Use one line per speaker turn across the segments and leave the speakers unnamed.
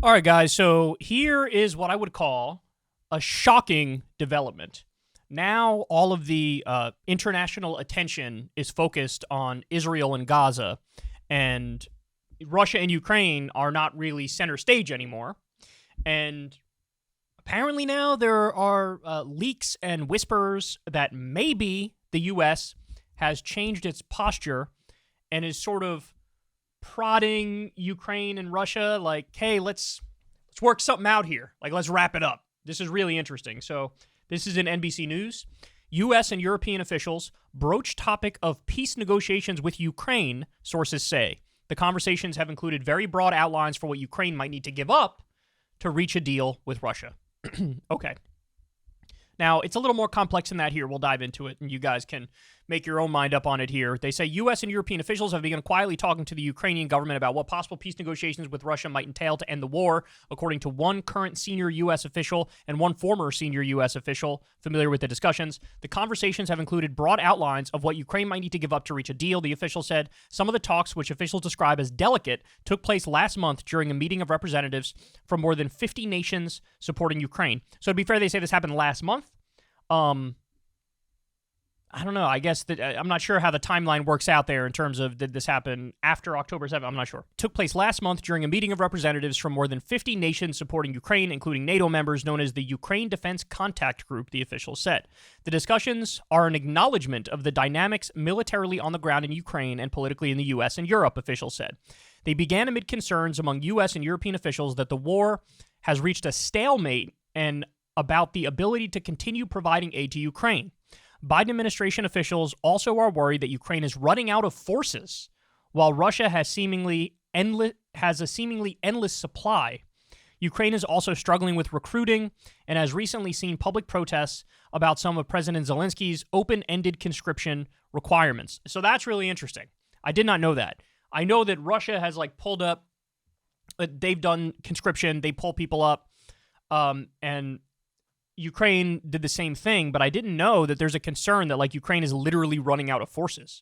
All right, guys. So here is what I would call a shocking development. Now, all of the international attention is focused on Israel and Gaza, and Russia and Ukraine are not really center stage anymore. And apparently now there are leaks and whispers that maybe the U.S. has changed its posture and is sort of prodding Ukraine and Russia like, hey, let's work something out here. Like, let's wrap it up. This is really interesting. So this is in NBC News. U.S. and European officials broach topic of peace negotiations with Ukraine, sources say. The conversations have included very broad outlines for what Ukraine might need to give up to reach a deal with Russia. Okay. Now, it's a little more complex than that here. We'll dive into it, and you guys can make your own mind up on it here. They say U.S. and European officials have begun quietly talking to the Ukrainian government about what possible peace negotiations with Russia might entail to end the war, according to one current senior U.S. official and one former senior U.S. official familiar with the discussions. The conversations have included broad outlines of what Ukraine might need to give up to reach a deal, the official said. Some of the talks, which officials describe as delicate, took place last month during a meeting of representatives from more than 50 nations supporting Ukraine. So to be fair, they say this happened last month. I don't know. I guess that I'm not sure how the timeline works out there in terms of did this happen after October 7th? I'm not sure. Took place last month during a meeting of representatives from more than 50 nations supporting Ukraine, including NATO members known as the Ukraine Defense Contact Group, the officials said. The discussions are an acknowledgement of the dynamics militarily on the ground in Ukraine and politically in the U.S. and Europe, officials said. They began amid concerns among U.S. and European officials that the war has reached a stalemate and about the ability to continue providing aid to Ukraine. Biden administration officials also are worried that Ukraine is running out of forces, while Russia has a seemingly endless supply. Ukraine is also struggling with recruiting and has recently seen public protests about some of President Zelensky's open-ended conscription requirements. So that's really interesting. I did not know that. I know that Russia has pulled up, they've done conscription, they pull people up, and Ukraine did the same thing, but I didn't know that there's a concern that Ukraine is literally running out of forces.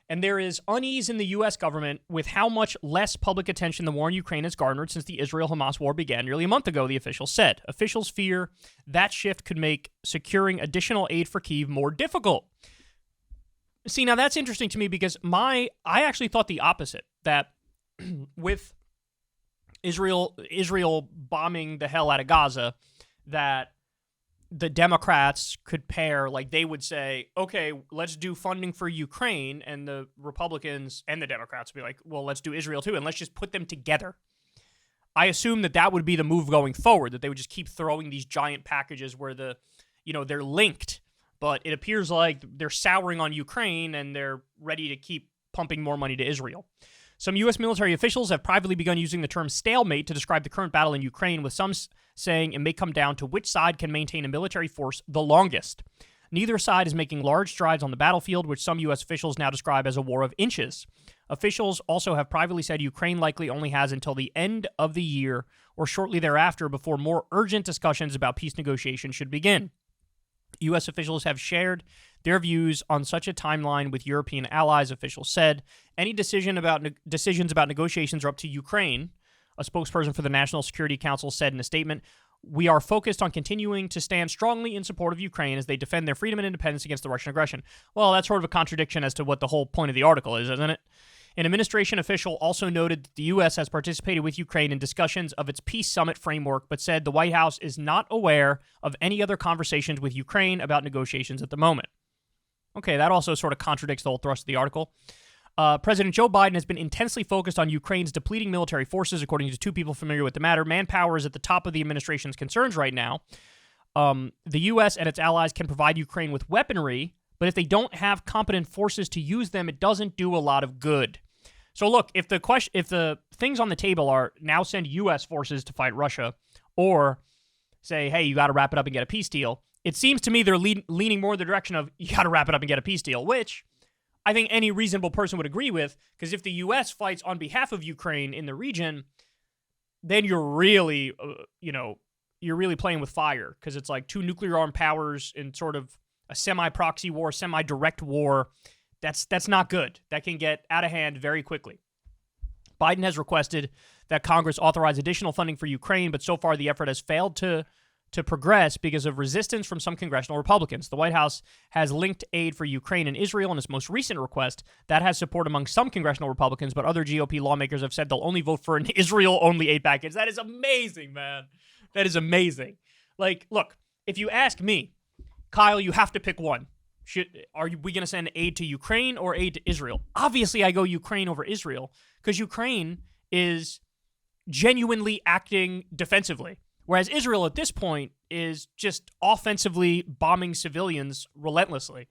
And there is unease in the U.S. government with how much less public attention the war in Ukraine has garnered since the Israel-Hamas war began nearly a month ago, the officials said. Officials fear that shift could make securing additional aid for Kyiv more difficult. See, now that's interesting to me because I actually thought the opposite, that with Israel bombing the hell out of Gaza, that the Democrats could pair, they would say, okay, let's do funding for Ukraine, and the Republicans and the Democrats would be like, well, let's do Israel too, and let's just put them together. I assume that would be the move going forward, that they would just keep throwing these giant packages where they're linked, but it appears like they're souring on Ukraine and they're ready to keep pumping more money to Israel. Some U.S. military officials have privately begun using the term stalemate to describe the current battle in Ukraine, with some saying it may come down to which side can maintain a military force the longest. Neither side is making large strides on the battlefield, which some U.S. officials now describe as a war of inches. Officials also have privately said Ukraine likely only has until the end of the year or shortly thereafter before more urgent discussions about peace negotiations should begin. U.S. officials have shared their views on such a timeline with European allies, officials said. Any decisions about negotiations are up to Ukraine, a spokesperson for the National Security Council said in a statement. We are focused on continuing to stand strongly in support of Ukraine as they defend their freedom and independence against the Russian aggression. Well, that's sort of a contradiction as to what the whole point of the article is, isn't it? An administration official also noted that the U.S. has participated with Ukraine in discussions of its peace summit framework, but said the White House is not aware of any other conversations with Ukraine about negotiations at the moment. Okay, that also sort of contradicts the whole thrust of the article. President Joe Biden has been intensely focused on Ukraine's depleting military forces, according to two people familiar with the matter. Manpower is at the top of the administration's concerns right now. The U.S. and its allies can provide Ukraine with weaponry, but if they don't have competent forces to use them, it doesn't do a lot of good. So look, if the things on the table are now send U.S. forces to fight Russia, or say, hey, you got to wrap it up and get a peace deal, it seems to me they're leaning more in the direction of you got to wrap it up and get a peace deal, which I think any reasonable person would agree with, because if the U.S. fights on behalf of Ukraine in the region, then you're really, you're really playing with fire, because it's like two nuclear-armed powers in sort of a semi-proxy war, semi-direct war. That's not good. That can get out of hand very quickly. Biden has requested that Congress authorize additional funding for Ukraine, but so far the effort has failed to progress because of resistance from some congressional Republicans. The White House has linked aid for Ukraine and Israel in its most recent request. That has support among some congressional Republicans, but other GOP lawmakers have said they'll only vote for an Israel-only aid package. That is amazing, man. That is amazing. Like, look, if you ask me, Kyle, you have to pick one. Are we going to send aid to Ukraine or aid to Israel? Obviously, I go Ukraine over Israel because Ukraine is genuinely acting defensively, whereas Israel at this point is just offensively bombing civilians relentlessly.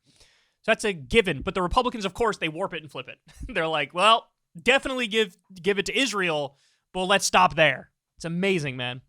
So that's a given. But the Republicans, of course, they warp it and flip it. They're like, well, definitely give it to Israel, but let's stop there. It's amazing, man.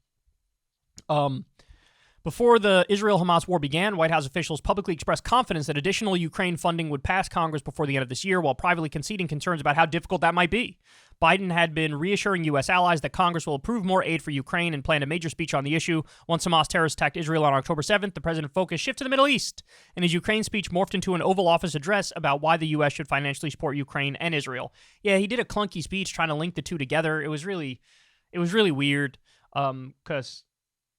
Before the Israel-Hamas war began, White House officials publicly expressed confidence that additional Ukraine funding would pass Congress before the end of this year, while privately conceding concerns about how difficult that might be. Biden had been reassuring U.S. allies that Congress will approve more aid for Ukraine and planned a major speech on the issue. Once Hamas terrorists attacked Israel on October 7th, the president's focus shifted to the Middle East, and his Ukraine speech morphed into an Oval Office address about why the U.S. should financially support Ukraine and Israel. Yeah, he did a clunky speech trying to link the two together. It was really weird, because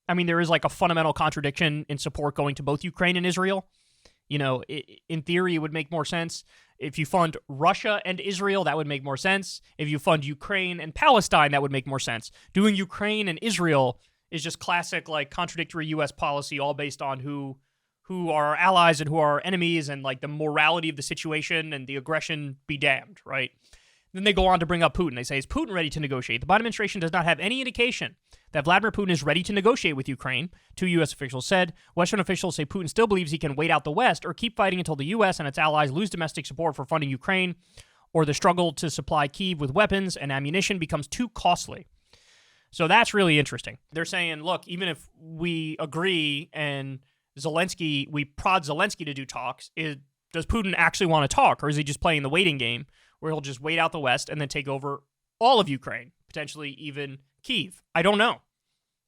I mean, there is like a fundamental contradiction in support going to both Ukraine and Israel. You know, in theory, it would make more sense. If you fund Russia and Israel, that would make more sense. If you fund Ukraine and Palestine, that would make more sense. Doing Ukraine and Israel is just classic, like, contradictory U.S. policy, all based on who are our allies and who are our enemies, and like the morality of the situation and the aggression be damned, right? Then they go on to bring up Putin. They say, is Putin ready to negotiate? The Biden administration does not have any indication that Vladimir Putin is ready to negotiate with Ukraine, two U.S. officials said. Western officials say Putin still believes he can wait out the West or keep fighting until the U.S. and its allies lose domestic support for funding Ukraine, or the struggle to supply Kyiv with weapons and ammunition becomes too costly. So that's really interesting. They're saying, look, even if we agree and we prod Zelensky to do talks, does Putin actually want to talk, or is he just playing the waiting game where he'll just wait out the West and then take over all of Ukraine, potentially even Kyiv? I don't know.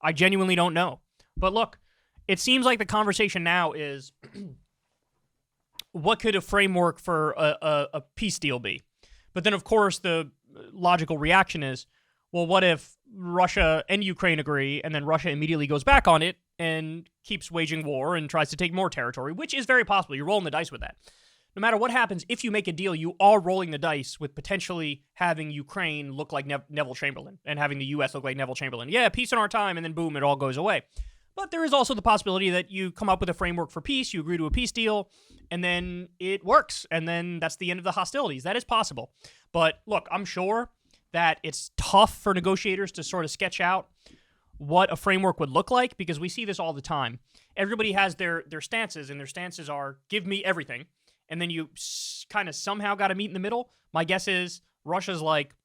I genuinely don't know. But look, it seems like the conversation now is, what could a framework for a peace deal be? But then, of course, the logical reaction is, well, what if Russia and Ukraine agree, and then Russia immediately goes back on it and keeps waging war and tries to take more territory, which is very possible. You're rolling the dice with that. No matter what happens, if you make a deal, you are rolling the dice with potentially having Ukraine look like Neville Chamberlain and having the U.S. look like Neville Chamberlain. Yeah, peace in our time, and then boom, it all goes away. But there is also the possibility that you come up with a framework for peace, you agree to a peace deal, and then it works, and then that's the end of the hostilities. That is possible. But look, I'm sure that it's tough for negotiators to sort of sketch out what a framework would look like, because we see this all the time. Everybody has their stances, and their stances are, give me everything. And then you kind of somehow got to meet in the middle. My guess is Russia's like,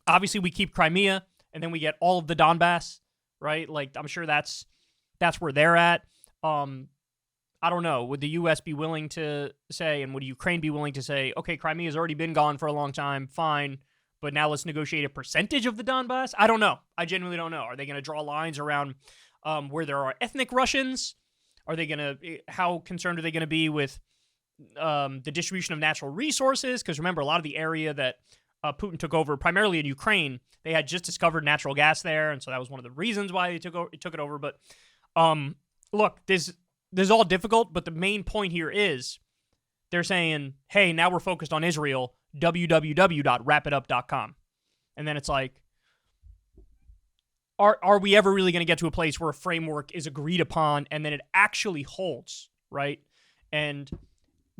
obviously we keep Crimea, and then we get all of the Donbass, right? Like, I'm sure that's where they're at. I don't know. Would the U.S. be willing to say, and would Ukraine be willing to say, okay, Crimea's already been gone for a long time, fine, but now let's negotiate a percentage of the Donbass? I don't know. I genuinely don't know. Are they going to draw lines around where there are ethnic Russians? How concerned are they going to be with the distribution of natural resources? Because remember, a lot of the area that Putin took over, primarily in Ukraine, they had just discovered natural gas there, and so that was one of the reasons why they took it over. But look, this is all difficult, but the main point here is they're saying, hey, now we're focused on Israel, www.wrapitup.com. And then it's like, are we ever really going to get to a place where a framework is agreed upon and then it actually holds, right? And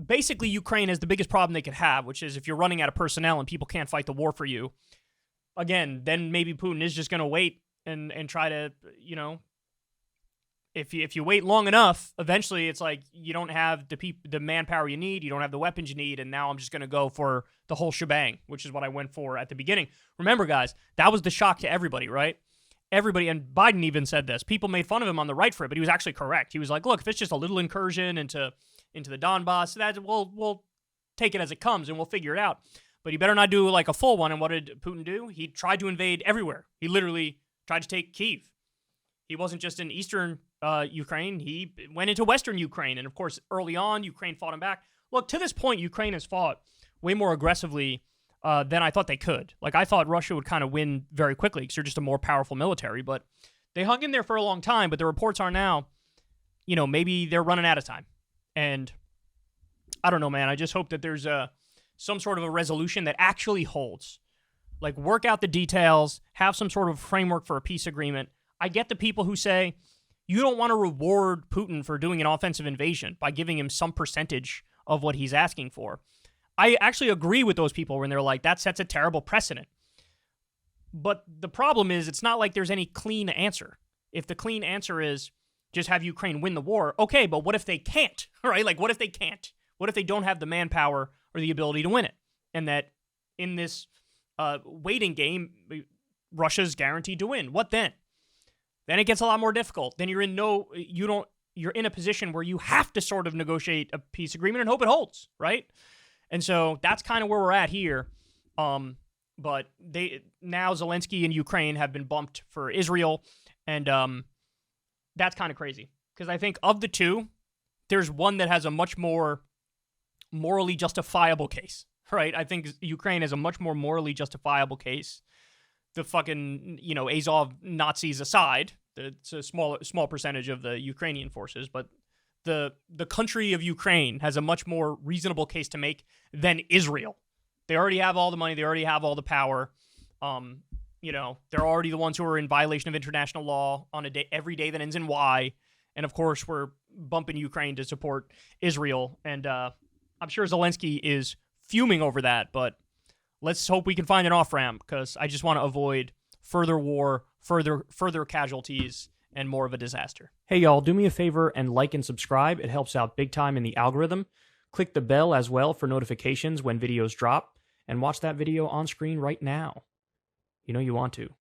basically, Ukraine has the biggest problem they could have, which is if you're running out of personnel and people can't fight the war for you, again, then maybe Putin is just going to wait and try to, if you wait long enough, eventually it's like you don't have the manpower you need, you don't have the weapons you need, and now I'm just going to go for the whole shebang, which is what I went for at the beginning. Remember, guys, that was the shock to everybody, right? Everybody, and Biden even said this. People made fun of him on the right for it, but he was actually correct. He was like, look, if it's just a little incursion into the Donbass, we'll take it as it comes and we'll figure it out. But you better not do like a full one. And what did Putin do? He tried to invade everywhere. He literally tried to take Kyiv. He wasn't just in eastern Ukraine. He went into western Ukraine. And of course, early on, Ukraine fought him back. Look, to this point, Ukraine has fought way more aggressively than I thought they could. Like, I thought Russia would kind of win very quickly because they're just a more powerful military, but they hung in there for a long time. But the reports are now, maybe they're running out of time. And I don't know, man. I just hope that there's some sort of a resolution that actually holds. Like, work out the details, have some sort of framework for a peace agreement. I get the people who say, you don't want to reward Putin for doing an offensive invasion by giving him some percentage of what he's asking for. I actually agree with those people when they're like, that sets a terrible precedent. But the problem is, it's not like there's any clean answer. If the clean answer is just have Ukraine win the war, okay, but what if they can't, right? Like, what if they can't? What if they don't have the manpower or the ability to win it? And that in this waiting game, Russia's guaranteed to win. What then? Then it gets a lot more difficult. Then you're in a position where you have to sort of negotiate a peace agreement and hope it holds, right? And so that's kind of where we're at here. But now Zelensky and Ukraine have been bumped for Israel, and that's kind of crazy. Because I think of the two, there's one that has a much more morally justifiable case, right? I think Ukraine has a much more morally justifiable case. The fucking, Azov Nazis aside, it's a small percentage of the Ukrainian forces, but the country of Ukraine has a much more reasonable case to make than Israel. They already have all the money. They already have all the power. They're already the ones who are in violation of international law on every day that ends in Y. And of course, we're bumping Ukraine to support Israel. And I'm sure Zelensky is fuming over that, but let's hope we can find an off-ramp, because I just want to avoid further war, further casualties, and more of a disaster. Hey, y'all, do me a favor and like and subscribe. It helps out big time in the algorithm. Click the bell as well for notifications when videos drop, and watch that video on screen right now. You know you want to.